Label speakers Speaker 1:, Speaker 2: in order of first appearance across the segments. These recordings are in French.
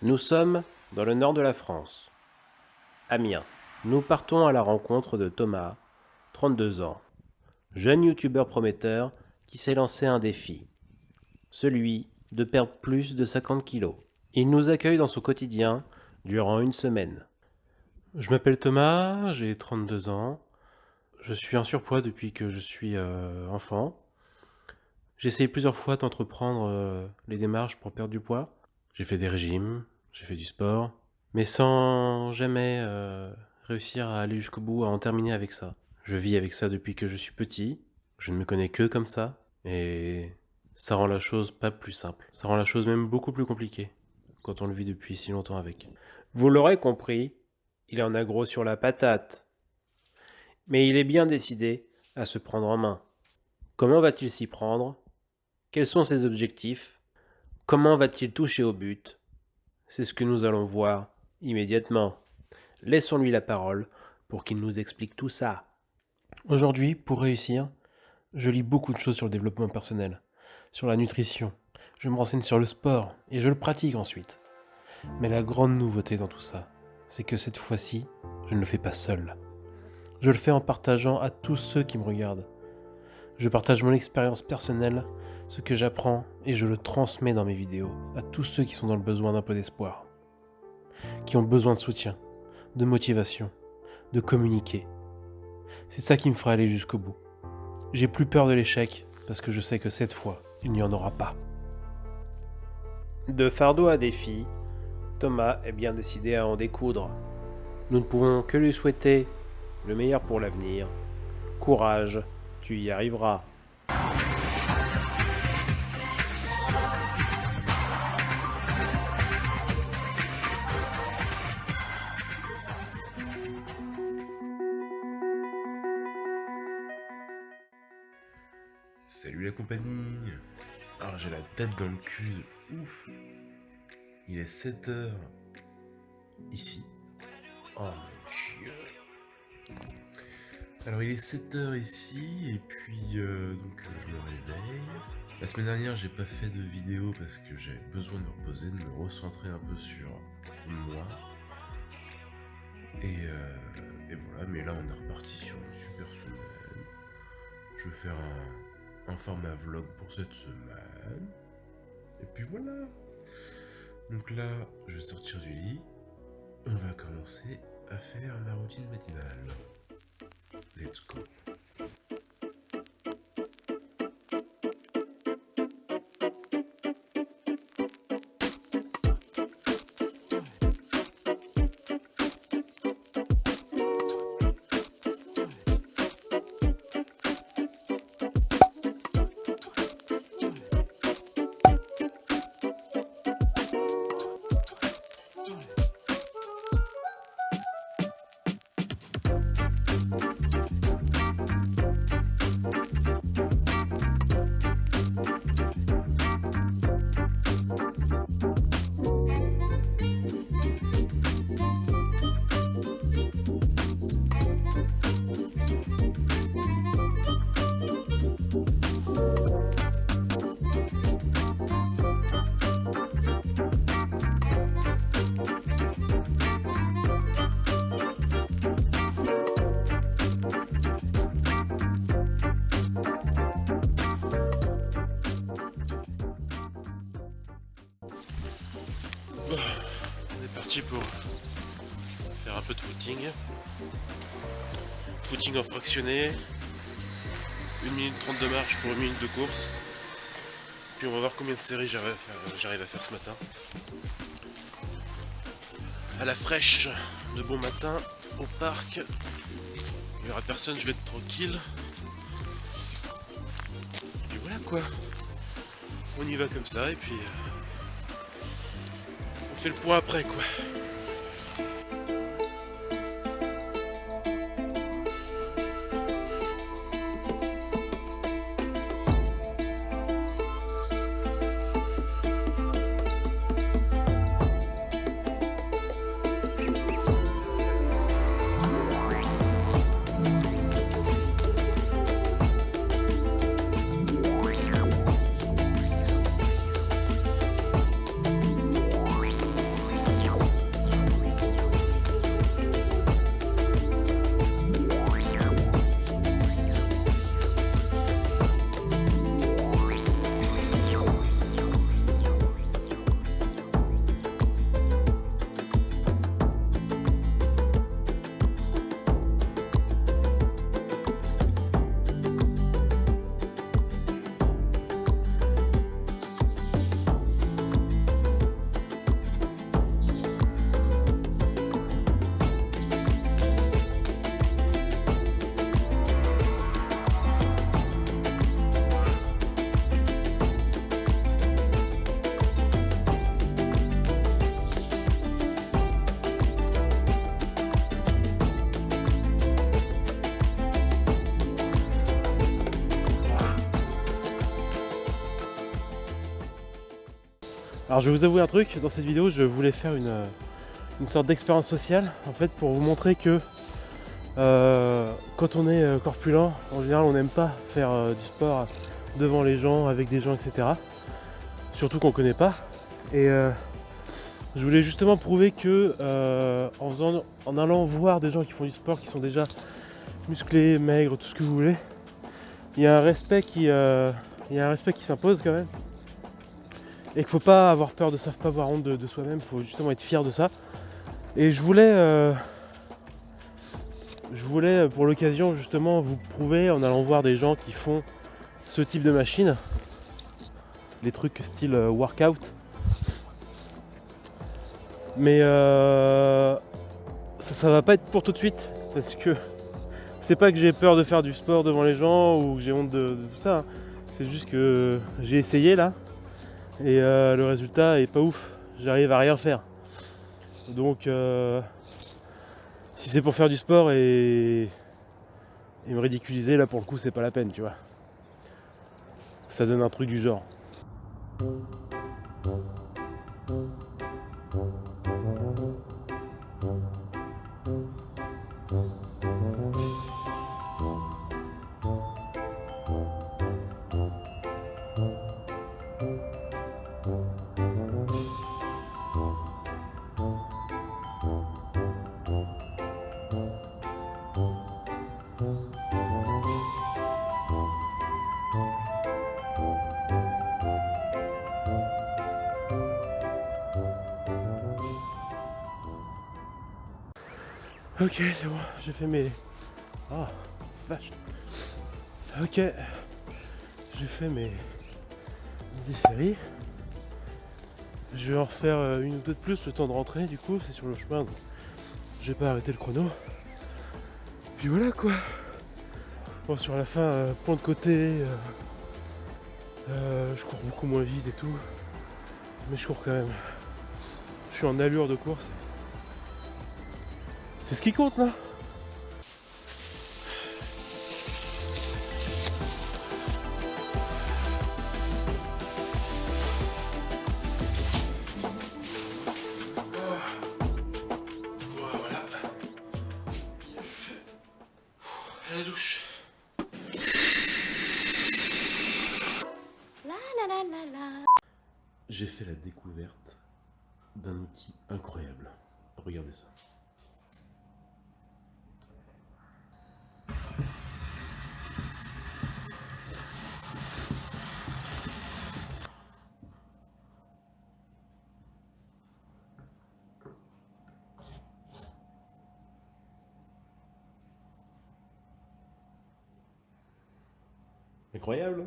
Speaker 1: Nous sommes dans le nord de la France, Amiens. Nous partons à la rencontre de Thomas, 32 ans, jeune youtubeur prometteur qui s'est lancé un défi, celui de perdre plus de 50 kilos. Il nous accueille dans son quotidien durant une semaine. Je m'appelle Thomas, j'ai 32 ans, je suis en surpoids depuis que je suis enfant. J'ai essayé plusieurs fois d'entreprendre les démarches pour perdre du poids. J'ai fait des régimes, j'ai fait du sport, mais sans jamais réussir à aller jusqu'au bout, à en terminer avec ça. Je vis avec ça depuis que je suis petit, je ne me connais que comme ça, et ça rend la chose pas plus simple. Ça rend la chose même beaucoup plus compliquée, quand on le vit depuis si longtemps avec. Vous l'aurez compris, il en a gros sur la patate. Mais il est bien décidé à se prendre en main. Comment va-t-il s'y prendre ? Quels sont ses objectifs ? Comment va-t-il toucher au but ? C'est ce que nous allons voir immédiatement. Laissons-lui la parole pour qu'il nous explique tout ça. Aujourd'hui, pour réussir, je lis beaucoup de choses sur le développement personnel, sur la nutrition. Je me renseigne sur le sport et je le pratique ensuite. Mais la grande nouveauté dans tout ça, c'est que cette fois-ci, je ne le fais pas seul. Je le fais en partageant à tous ceux qui me regardent. Je partage mon expérience personnelle, ce que j'apprends, et je le transmets dans mes vidéos à tous ceux qui sont dans le besoin d'un peu d'espoir, qui ont besoin de soutien, de motivation, de communiquer. C'est ça qui me fera aller jusqu'au bout. J'ai plus peur de l'échec, parce que je sais que cette fois, il n'y en aura pas. De fardeau à défi, Thomas est bien décidé à en découdre. Nous ne pouvons que lui souhaiter le meilleur pour l'avenir. Courage, tu y arriveras.
Speaker 2: Salut la compagnie. Alors j'ai la tête dans le cul de ouf. Il est 7h ici. Oh mon dieu. Alors il est 7h ici et puis je me réveille. La semaine dernière j'ai pas fait de vidéo parce que j'avais besoin de me reposer, de me recentrer un peu sur moi. Et voilà, mais là on est reparti sur une super semaine. Je vais faire un format vlog pour cette semaine. Et puis voilà. Donc là, je vais sortir du lit. On va commencer à faire ma routine matinale. Let's go. On est parti pour faire un peu de footing. Footing en fractionné. 1 minute 30 de marche pour 1 minute de course. Puis on va voir combien de séries j'arrive à faire ce matin. À la fraîche, de bon matin, au parc. Il n'y aura personne, je vais être tranquille. Et voilà quoi. On y va comme ça et puis on fait le point après quoi.
Speaker 3: Alors je vais vous avouer un truc, dans cette vidéo je voulais faire une sorte d'expérience sociale en fait pour vous montrer que quand on est corpulent, en général on n'aime pas faire du sport devant les gens, avec des gens, etc. Surtout qu'on ne connaît pas. Et je voulais justement prouver que en allant voir des gens qui font du sport, qui sont déjà musclés, maigres, tout ce que vous voulez, il y a un respect qui s'impose quand même. Et qu'il faut pas avoir peur de ça, faut pas avoir honte de soi-même, il faut justement être fier de ça. Et je voulais pour l'occasion justement vous prouver en allant voir des gens qui font ce type de machine, les trucs style workout. Mais ça va pas être pour tout de suite, parce que c'est pas que j'ai peur de faire du sport devant les gens ou que j'ai honte de tout ça, hein. C'est juste que j'ai essayé là et le résultat est pas ouf, j'arrive à rien faire. Donc si c'est pour faire du sport et me ridiculiser, là pour le coup c'est pas la peine, tu vois. Ça donne un truc du genre. Ok, c'est bon, j'ai fait mes... Ah, vache. Ok, j'ai fait mes 10 séries. Je vais en refaire une ou deux de plus le temps de rentrer, du coup, c'est sur le chemin, donc je vais pas arrêter le chrono. Puis voilà quoi. Bon, sur la fin, point de côté, je cours beaucoup moins vite et tout, mais je cours quand même. Je suis en allure de course. C'est ce qui compte là.
Speaker 2: Voilà. À la douche. J'ai fait la découverte d'un outil incroyable. Regardez ça. Incroyable.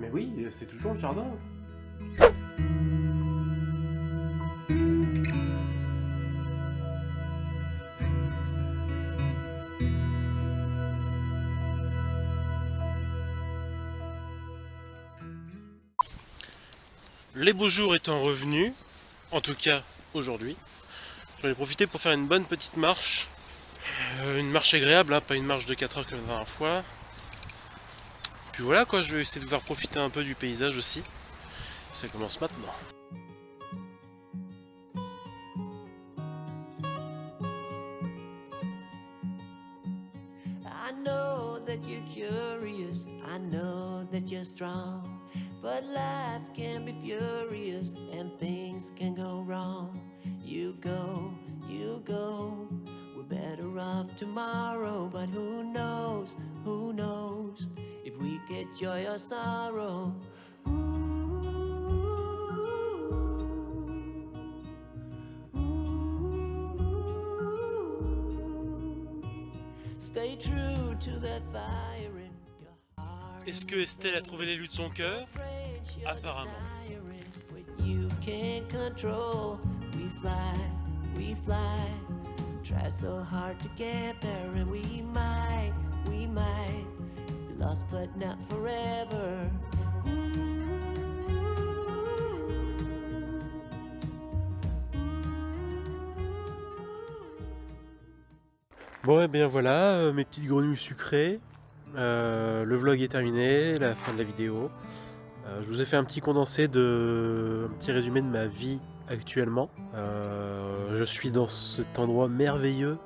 Speaker 2: Mais oui, c'est toujours le jardin.
Speaker 3: Les beaux jours étant revenus, en tout cas aujourd'hui, j'en ai profité pour faire une bonne petite marche. Une marche agréable, hein, pas une marche de 4 heures comme la dernière fois. Puis voilà quoi, je vais essayer de vous faire profiter un peu du paysage aussi. Ça commence maintenant.
Speaker 4: I know that you're curious, I know that you're strong, but life can be furious and things can go wrong. You go, we're better off tomorrow, but who knows if we get joy or sorrow. Ooh. Stay true to that fire in your heart.
Speaker 3: Est-ce que Estelle a trouvé l'élu de son cœur? Apparemment.
Speaker 4: What you can't control, we fly, we fly. Try so hard to get there, and we might be lost, but not forever.
Speaker 3: Bon et bien voilà, mes petites grenouilles sucrées. Le vlog est terminé, la fin de la vidéo. Je vous ai fait un petit condensé un petit résumé de ma vie actuellement. Je suis dans cet endroit merveilleux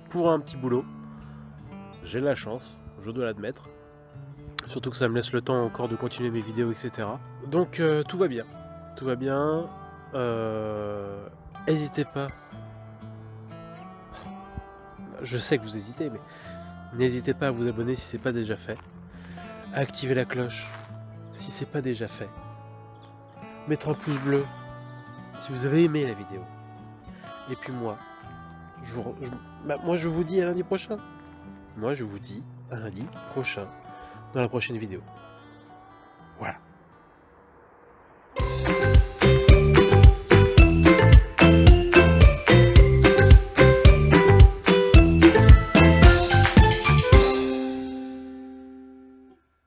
Speaker 3: pour un petit boulot. J'ai de la chance, je dois l'admettre. Surtout que ça me laisse le temps encore de continuer mes vidéos, etc. Donc tout va bien. Tout va bien. N'hésitez pas. Je sais que vous hésitez, mais n'hésitez pas à vous abonner si c'est pas déjà fait. Activez la cloche si c'est pas déjà fait. Mettre un pouce bleu si vous avez aimé la vidéo. Et puis moi, je vous dis à lundi prochain. Moi, je vous dis à lundi prochain dans la prochaine vidéo. Voilà.